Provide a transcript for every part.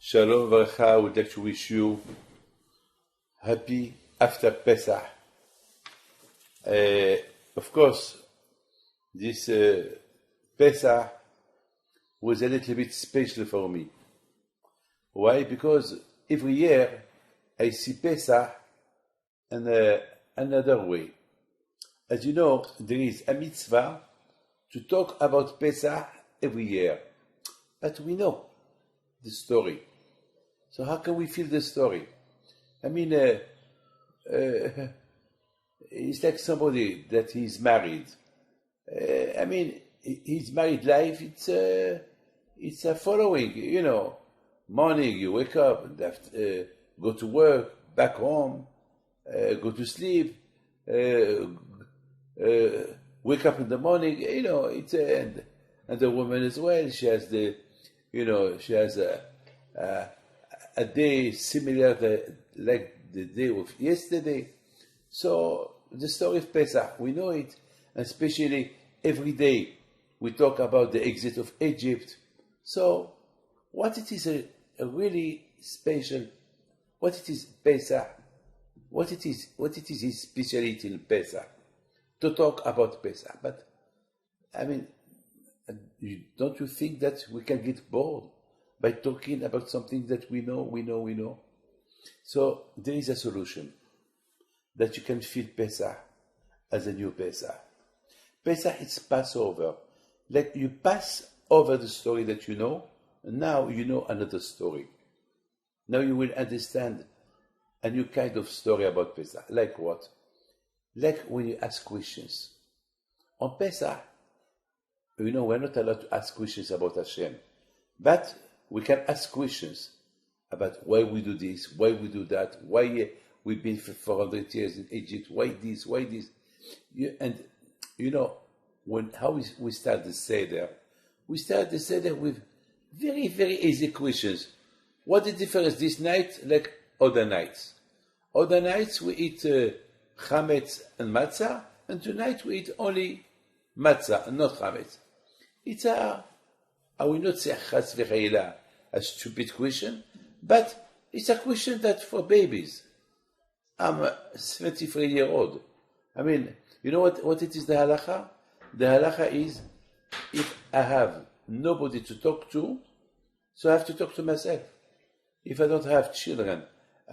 Shalom V'Racha. I would like to wish you happy after Pesach. Of course, this Pesach was a little bit special for me. Why? Because every year I see Pesach in another way. As you know, there is a mitzvah to talk about Pesach every year. But we know the story. So how can we feel the story? I mean, it's like somebody that is married. I mean, his married life, it's a following, you know. Morning, you wake up, and have to, go to work, back home, go to sleep, wake up in the morning, you know, and the woman as well, she has she has a day similar like the day of yesterday. So the story of Pesach, we know it, especially every day we talk about the exit of Egypt. So what it is a really special, what it is Pesach, what it is his speciality in Pesach, to talk about Pesach. But I mean, don't you think that we can get bored by talking about something that we know? So there is a solution that you can feel Pesach as a new Pesach. Pesach is Passover. Like you pass over the story that you know, and now you know another story. Now you will understand a new kind of story about Pesach. Like what? Like when you ask questions. On Pesach, we're not allowed to ask questions about Hashem. But we can ask questions about why we do this, why we do that, why we've been for 400 years in Egypt, why this. How we start the Seder? We start the Seder with very, very easy questions. What is the difference this night like other nights? Other nights we eat chametz and matzah, and tonight we eat only matzah and not chametz. I will not say chas v'chayila, a stupid question, but it's a question that for babies. I'm a 73-year-old. I mean, you know what it is, the halacha? The halacha is, if I have nobody to talk to, so I have to talk to myself. If I don't have children,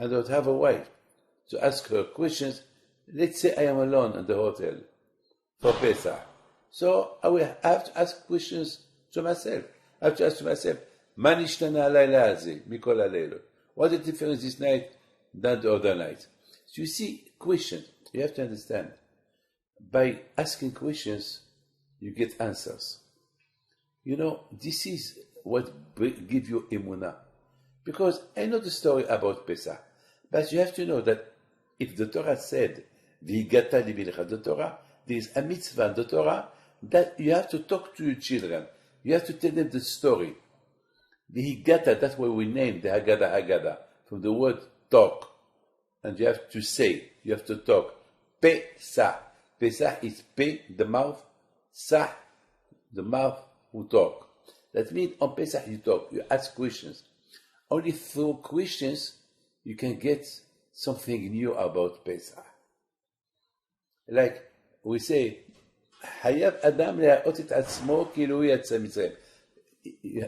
I don't have a wife to ask her questions, let's say I am alone in the hotel for Pesach. So I will have to ask questions to myself. I have to ask to myself, what is the difference this night than the other night? So you see, questions, you have to understand. By asking questions, you get answers. This is what gives you emunah. Because I know the story about Pesach, but you have to know that if the Torah said, the Torah, there is a mitzvah in the Torah that you have to talk to your children. You have to tell them the story. The Higgadah, that's why we named the Haggadah, from the word talk. And you have to say, you have to talk. Pesach. Pesach is pe, the mouth, sah, the mouth who talk. That means on Pesach you talk, you ask questions. Only through questions you can get something new about Pesach. Like we say, חייב אדם להראות את עצמו כאילו הוא יצא מצרים.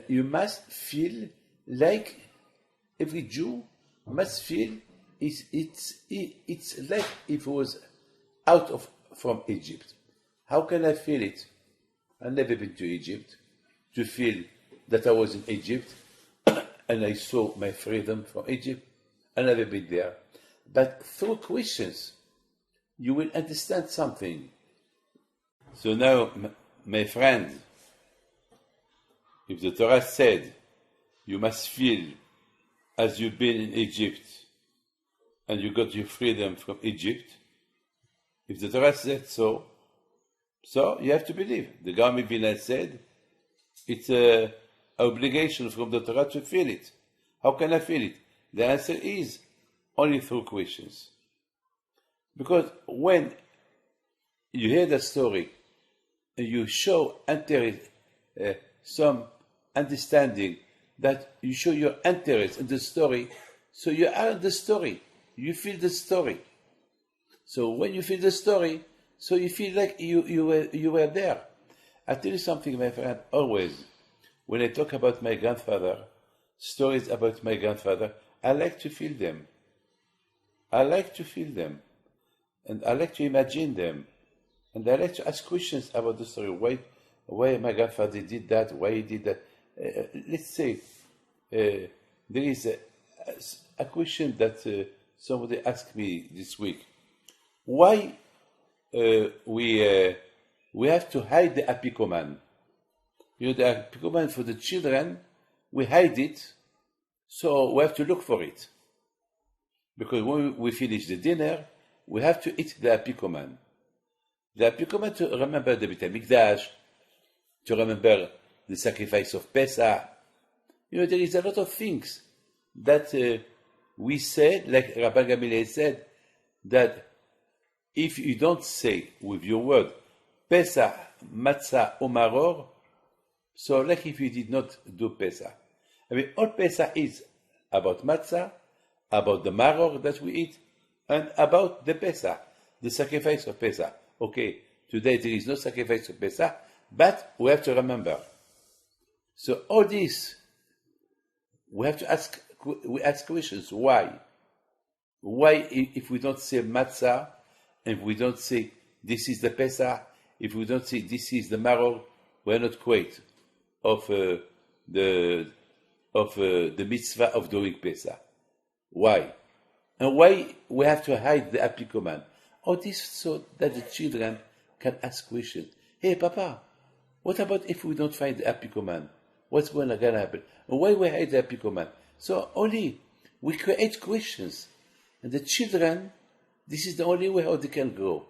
You must feel like every Jew must feel it's like if he was out from Egypt. How can I feel it? I've never been to Egypt to feel that I was in Egypt and I saw my freedom from Egypt. I've never been there. But through questions, you will understand something. So now, my friend, if the Torah said you must feel as you've been in Egypt and you got your freedom from Egypt, if the Torah said so you have to believe. The Gaon Vilna said it's an obligation from the Torah to feel it. How can I feel it? The answer is only through questions. Because when you hear the story, you show some understanding that you show your interest in the story. So you are in the story. You feel the story. So when you feel the story, so you feel like you were there. I tell you something, my friend, always, when I talk about my grandfather, stories about my grandfather, I like to feel them. I like to feel them. And I like to imagine them. And I like to ask questions about the story. Why my grandfather did that? Why he did that? Let's say there is a question that somebody asked me this week. Why we have to hide the apikoman? You know, the apikoman for the children, we hide it, so we have to look for it. Because when we finish the dinner, we have to eat the apikoman. The apikoman to remember the Beit HaMikdash, to remember the sacrifice of Pesach. You know, there is a lot of things that we said, like Rabbi Gamaliel said, that if you don't say with your word, Pesach, Matzah, Omaror, so like if you did not do Pesach. I mean, all Pesach is about Matzah, about the Maror that we eat, and about the Pesach, the sacrifice of Pesach. Okay, today there is no sacrifice of Pesach, but we have to remember. So all this, we have to ask questions. Why? Why, if we don't say Matzah, if we don't say this is the Pesach, if we don't say this is the Maror, we are not quite of the mitzvah of doing Pesach. Why? And why we have to hide the apikoman? All this so that the children can ask questions. Hey, Papa, what about if we don't find the apikoman? What's going to happen? And why we hide the apikoman? So only we create questions. And the children, this is the only way how they can grow.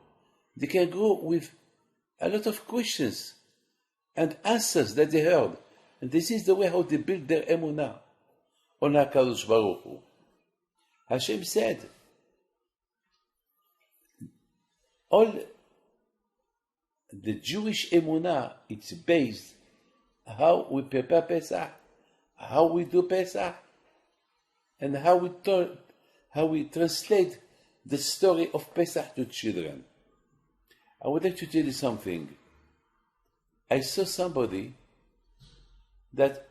They can grow with a lot of questions and answers that they heard. And this is the way how they build their emunah on HaKadosh Baruch Hu. Hashem said, all the Jewish emunah, it's based how we prepare Pesach, how we do Pesach, and how we translate the story of Pesach to children. I would like to tell you something. I saw somebody that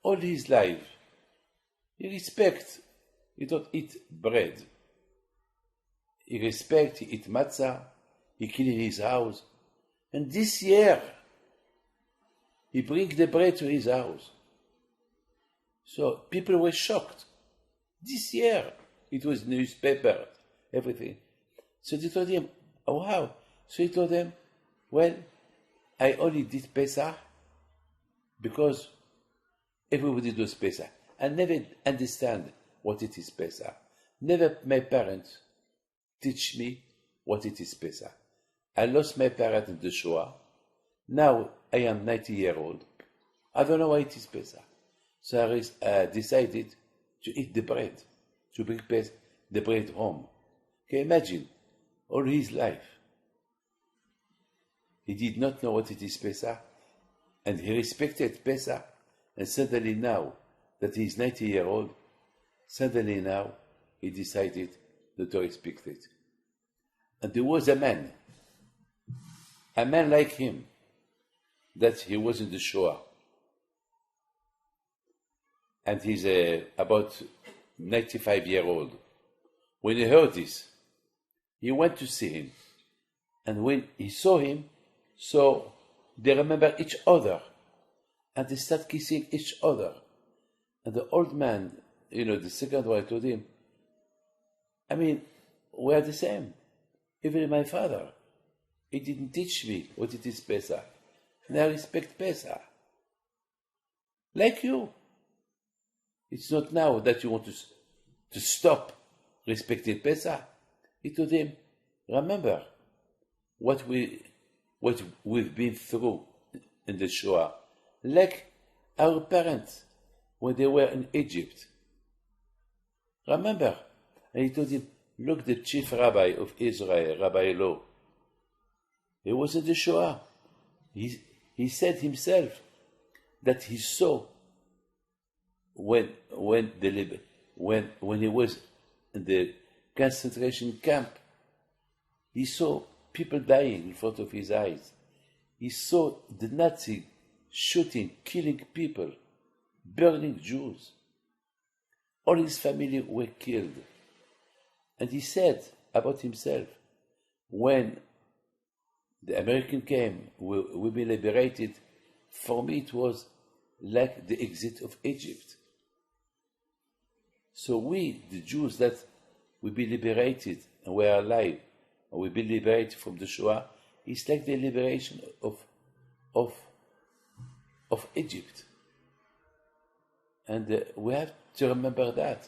all his life, he respect, he don't eat bread. He respect, he eat matzah, he clean his house. And this year, he bring the bread to his house. So people were shocked. This year, it was newspaper, everything. So they told him, oh wow. So he told them, well, I only did Pesach because everybody does Pesach. I never understand what it is Pesach. Never my parents teach me what it is Pesach. I lost my parents in the Shoah. Now I am 90 years old. I don't know why it is Pesach. So I decided to eat the bread, to bring the bread home. Can you imagine? All his life, he did not know what it is Pesach, and he respected Pesach, and suddenly now that he is 90 years old, suddenly now he decided to respect it. And there was a man like him, that he was in the Shoah. And he's about 95 years old. When he heard this, he went to see him. And when he saw him, so they remember each other. And they start kissing each other. And the old man, the second one told him, I mean, we are the same. Even my father, he didn't teach me what it is Pesach. And I respect Pesach. Like you. It's not now that you want to stop respecting Pesach. He told him, remember what we've been through in the Shoah. Like our parents when they were in Egypt. Remember? And he told him, look, the chief rabbi of Israel, Rabbi Lo, he was in the Shoah. He said himself that he saw when he was in the concentration camp, he saw people dying in front of his eyes. He saw the Nazi shooting, killing people, burning Jews. All his family were killed. And he said about himself, when the American came, we be liberated, for me it was like the exit of Egypt. So we, the Jews that we be liberated and we are alive, and we be liberated from the Shoah, it's like the liberation of Egypt. And we have to remember that.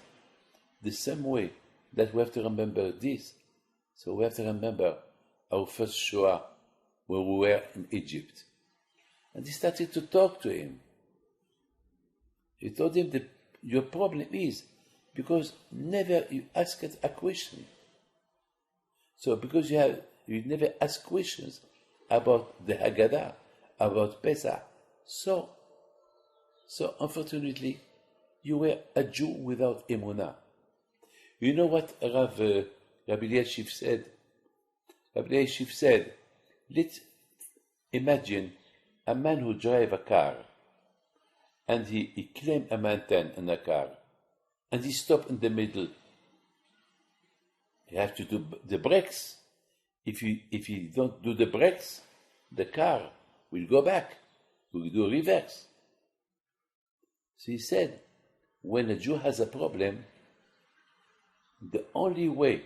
The same way that we have to remember this. So we have to remember our first Shoah when we were in Egypt. And he started to talk to him. He told him that your problem is because never you asked a question. So because you never ask questions about the Haggadah, about Pesach, so unfortunately you were a Jew without emunah. You know what Rabbi Eliashiv said? Rabbi Eliashiv said, let's imagine a man who drives a car and he climbs a mountain in a car and he stops in the middle. You have to do the brakes. If you don't do the brakes, the car will go back. Will do reverse. So he said, when a Jew has a problem, the only way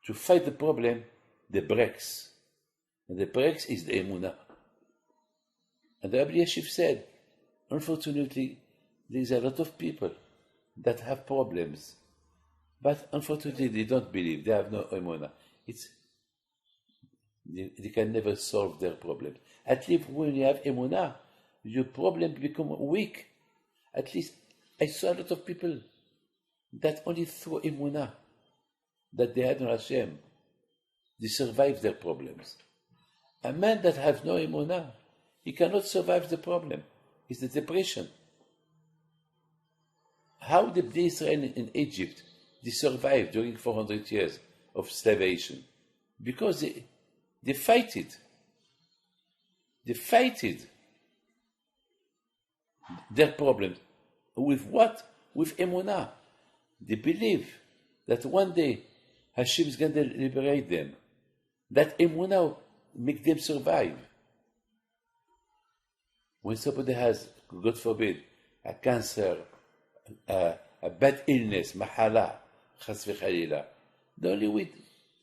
to fight the problem, the brakes. And the brakes is the emunah. And Rabbi Yeshiv said, unfortunately, there's a lot of people that have problems, but unfortunately they don't believe, they have no emunah. They can never solve their problem. At least when you have emunah, your problem become weak. At least I saw a lot of people that only through emunah, that they had on Hashem, they survive their problems. A man that has no emunah, he cannot survive the problem. It's the depression. How did the Israel in Egypt, they survived during 400 years of starvation? Because they fight it. They fighted their problems. With what? With emunah. They believe that one day Hashem is going to liberate them. That emunah make them survive. When somebody has, God forbid, a cancer, a bad illness, mahala, chas v'chalila, the only way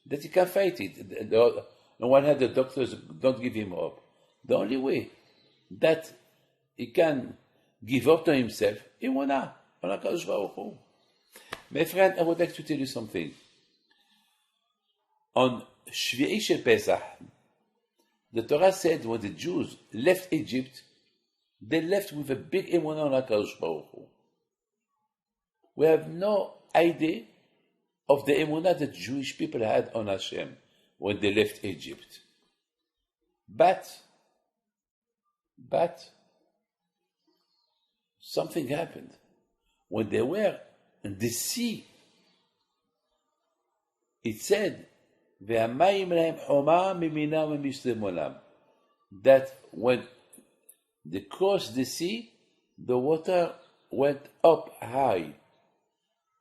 that he can fight it, on one hand the doctors don't give him hope. The only way that he can give up to himself, emunah, on HaKadosh Baruch Hu. My friend, I would like to tell you something. On Shvi'i Shel Pesach, the Torah said when the Jews left Egypt, they left with a big emunah on HaKadosh Baruch Hu. We have no idea of the emunah that Jewish people had on Hashem when they left Egypt. But something happened. When they were in the sea, it said, והמים להם חומה מימינם ומשמאלם, that when they crossed the sea, the water went up high,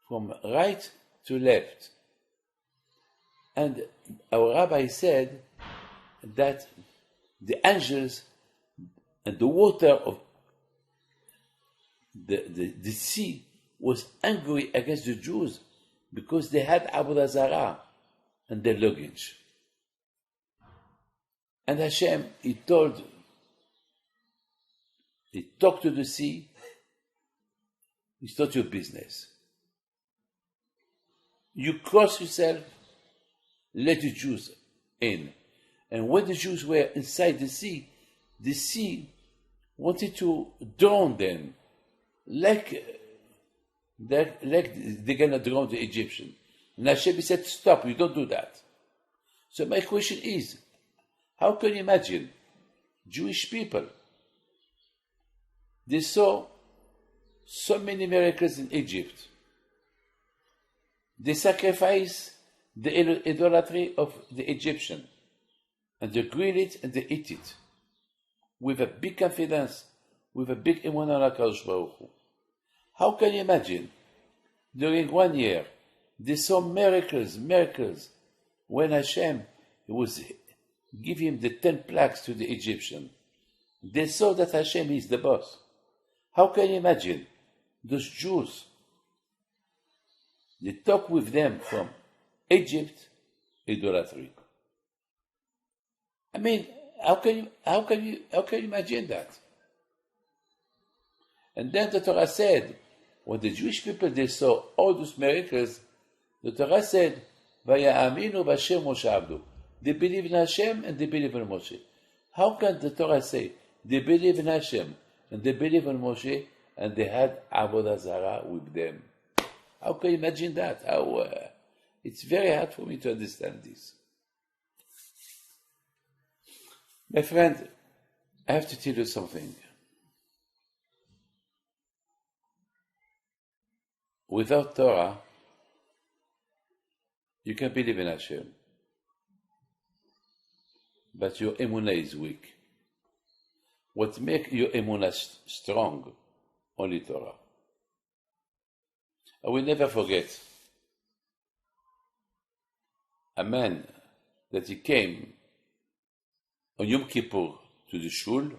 from right to left. And our rabbi said that the angels and the water of the sea was angry against the Jews because they had Avodah Zarah and their luggage. And Hashem, he talked to the sea, it's not your business. You cross yourself, let the Jews in. And when the Jews were inside the sea wanted to drown them, like they're going to drown the Egyptian. And Hashem said, stop, you don't do that. So my question is, how can you imagine Jewish people? They saw so many miracles in Egypt. They sacrifice the idolatry of the Egyptian, and they grill it and they eat it with a big confidence, with a big emunah on HaKadosh Baruch Hu. How can you imagine? During 1 year, they saw miracles, when Hashem was giving the 10 plagues to the Egyptian. They saw that Hashem is the boss. How can you imagine? Those Jews, they talk with them from Egypt, idolatry. I mean, how can you imagine that? And then the Torah said, when the Jewish people, they saw all those miracles, the Torah said, "Vaya'aminu b'Hashem Moshe Abdu." They believe in Hashem and they believe in Moshe. How can the Torah say they believe in Hashem and they believe in Moshe and they had Avodah Zarah with them? How can you imagine that? It's very hard for me to understand this. My friend, I have to tell you something. Without Torah, you can believe in Hashem, but your emunah is weak. What makes your emunah strong? Only Torah. I will never forget a man that he came on Yom Kippur to the shul,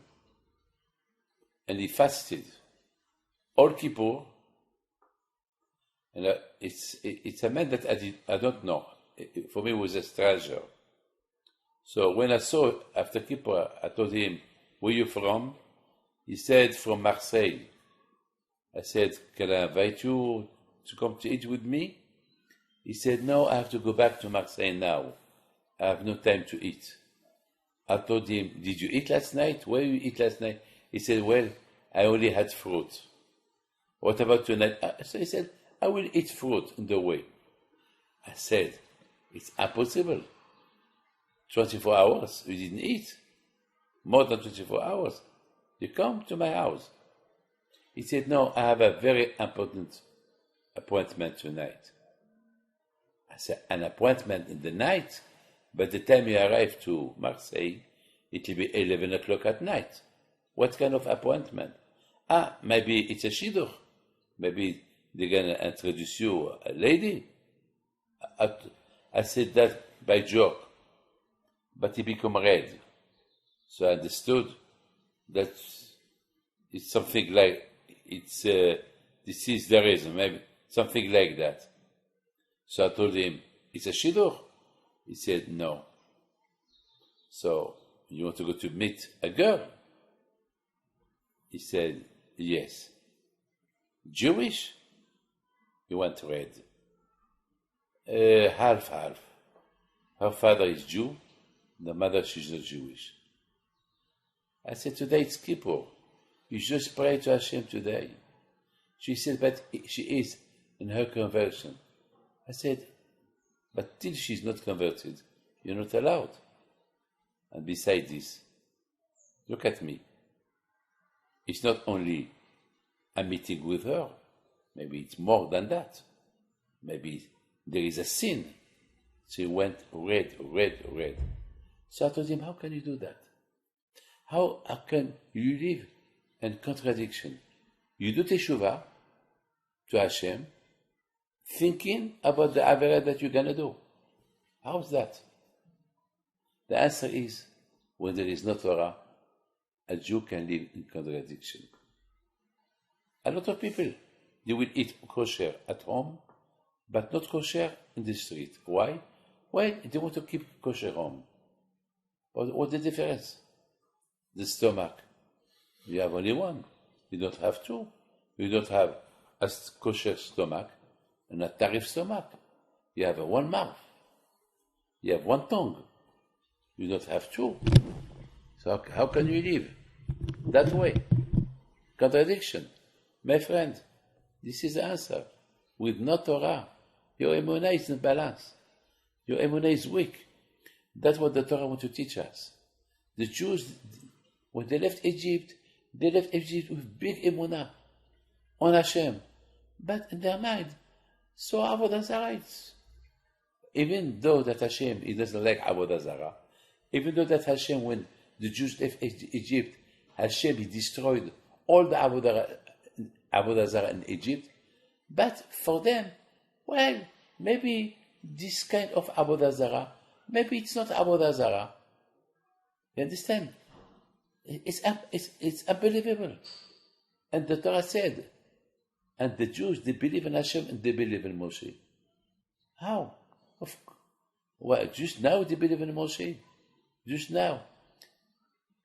and he fasted all Kippur. And it's a man that I don't know. For me, it was a stranger. So when I saw after Kippur, I told him, "Where are you from?" He said, "From Marseille." I said, "Can I invite you to come to eat with me?" He said, "No, I have to go back to Marseille now. I have no time to eat." I told him, "Did you eat last night? Where did you eat last night?" He said, "Well, I only had fruit." "What about tonight?" So he said, "I will eat fruit on the way." I said, "It's impossible. 24 hours, you didn't eat. More than 24 hours. You come to my house." He said, "No, I have a very important appointment tonight." I said, "An appointment in the night? By the time you arrive to Marseille, it will be 11 o'clock at night. What kind of appointment?" Maybe it's a shidduch. Maybe they're going to introduce you a lady. I said that by joke, but he became red. So I understood that it's something like, this is the reason, maybe something like that. So I told him, "It's a shidduch?" He said, "No." "So you want to go to meet a girl?" He said, "Yes." "Jewish?" He went red. Half. Her father is Jew, the mother, she's not Jewish. I said, "Today it's Kippur. You just pray to Hashem today." She said, "But she is in her conversion." I said, "But till she's not converted, you're not allowed." And beside this, look at me. It's not only a meeting with her. Maybe it's more than that. Maybe there is a sin. She went red. So I told him, "How can you do that? How can you live in contradiction? You do teshuvah to Hashem, thinking about the avera that you're going to do. How's that?" The answer is, when there is no Torah, a Jew can live in contradiction. A lot of people, they will eat kosher at home, but not kosher in the street. Why? Well, they want to keep kosher home. What's the difference? The stomach. You have only one. You don't have two. You don't have a kosher stomach and a tarif stomach. You have one mouth. You have one tongue. You don't have two. So how can you live that way? Contradiction. My friend, this is the answer. With no Torah, your emunah is in balance. Your emunah is weak. That's what the Torah wants to teach us. The Jews, when they left Egypt with big emunah. on Hashem. But in their mind, so Avodah Zarah, even though that Hashem, he doesn't like Avodah Zarah, even though that Hashem, when the Jews left Egypt, Hashem, he destroyed all the Avodah Zarah in Egypt, but for them, well, maybe this kind of Avodah Zarah, maybe it's not Avodah Zarah. You understand? It's unbelievable. And the Torah said, and the Jews, they believe in Hashem and they believe in Moshe. How? Well, just now they believe in Moshe. Just now.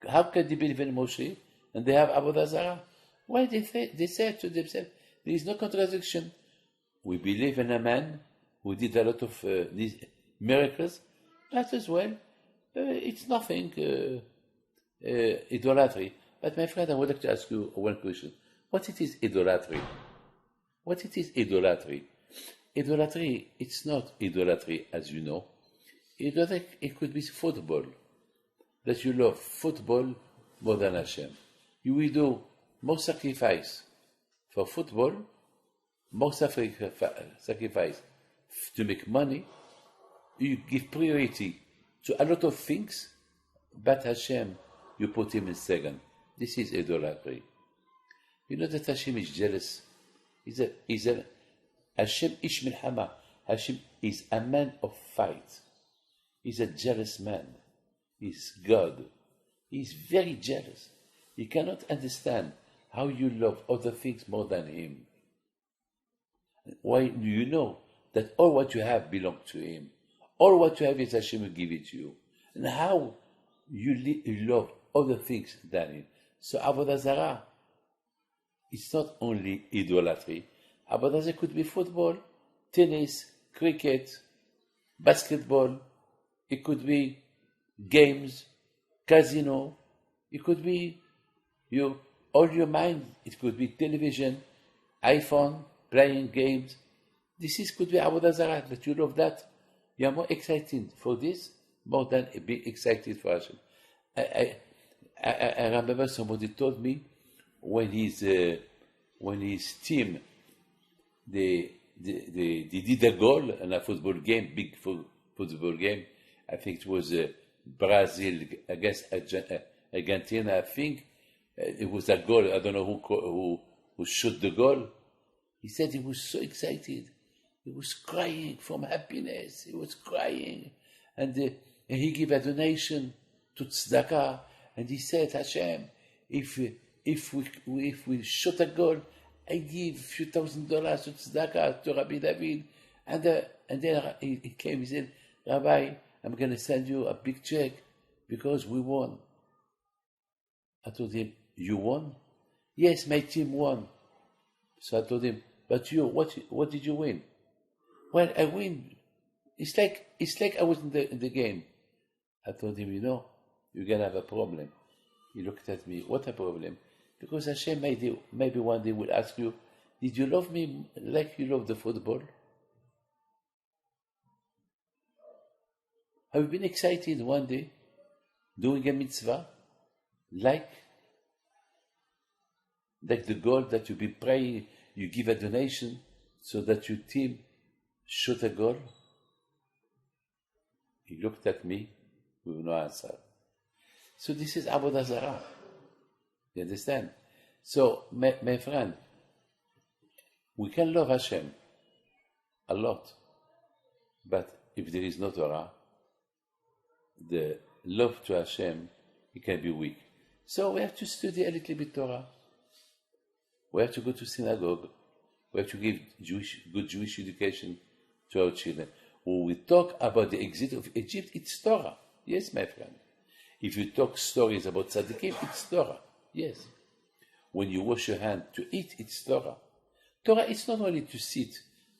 How can they believe in Moshe and they have Avodah Zarah? Well, they said to themselves, there is no contradiction. We believe in a man who did a lot of these miracles, but as well, it's nothing idolatry. But my friend, I would like to ask you one question. What it is idolatry? What it is idolatry? Idolatry, it's not idolatry as you know. Idolatry, it could be football. That you love football more than Hashem. You will do more sacrifice for football, more sacrifice to make money. You give priority to a lot of things, but Hashem, you put him in second. This is idolatry. You know that Hashem is jealous. Hashem ish milhama. Hashem is a man of fight. He's a jealous man. He's God. He's very jealous. He cannot understand how you love other things more than him. Why do you know that all what you have belongs to him? All what you have is Hashem will give it to you. And how you love other things than him. So Avodah Zarah, it's not only idolatry. Avodah Zarah could be football, tennis, cricket, basketball. It could be games, casino. It could be all your mind. It could be television, iPhone, playing games. Could be Avodah Zarah, that you love that. You are more excited for this more than being excited for Hashem. I remember somebody told me when his team they did a goal in a football game, big football game. I think it was Brazil against Argentina. I think it was a goal. I don't know who shot the goal. He said he was so excited. He was crying from happiness. He was crying. And he gave a donation to tzedakah. And he said, Hashem, if we shot a goal, I give a few $1,000 to tzedakah, to Rabbi David. And then he came, he said, Rabbi, I'm going to send you a big check because we won. I told him, you won? Yes, my team won. So I told him, but you, what did you win? Well, I win. It's like I was in the game. I told him, you're going to have a problem. He looked at me, what a problem? Because Hashem maybe one day will ask you, did you love me like you love the football? Have you been excited one day doing a mitzvah like the goal that you be praying, you give a donation so that your team shoot a goal? He looked at me with no answer. So this is Avodah Zarah. You understand? So, my friend, we can love Hashem a lot, but if there is no Torah, the love to Hashem, it can be weak. So we have to study a little bit Torah. We have to go to synagogue. We have to give good Jewish education to our children. When we talk about the exit of Egypt, it's Torah. Yes, my friend. If you talk stories about tzaddikim, it's Torah. Yes. When you wash your hand to eat, it's Torah. Torah is not only to sit,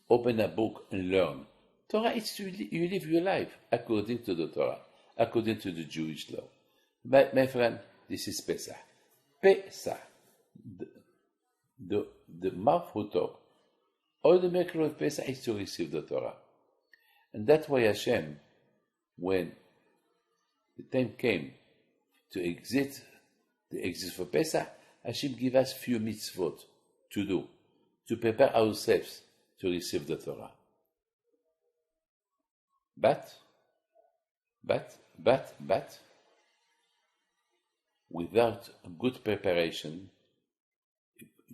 open a book and learn. Torah is to you live your life according to the Torah, according to the Jewish law. My friend, this is Pesach. Pesach. The mouth who talk. All the miracle of Pesach is to receive the Torah. And that's why Hashem, when the time came to exit for Pesach, Hashem gave us few mitzvot to do. to prepare ourselves to receive the Torah. But, without good preparation,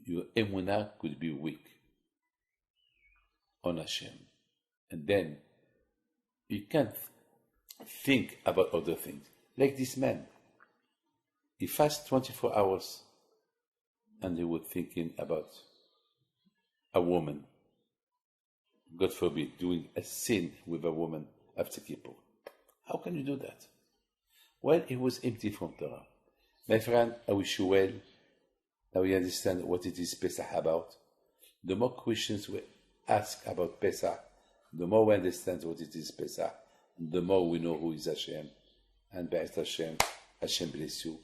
your emunah could be weak on Hashem. And then you can't think about other things. Like this man. He fasted 24 hours and he was thinking about a woman. God forbid, doing a sin with a woman after Kippur. How can you do that? Well, he was empty from Torah. My friend, I wish you well. Now we understand what it is Pesach about. The more questions we ask about Pesach, the more we understand what it is Pesach, the more we know who is Hashem. And Be'ez Hashem, Hashem bless you.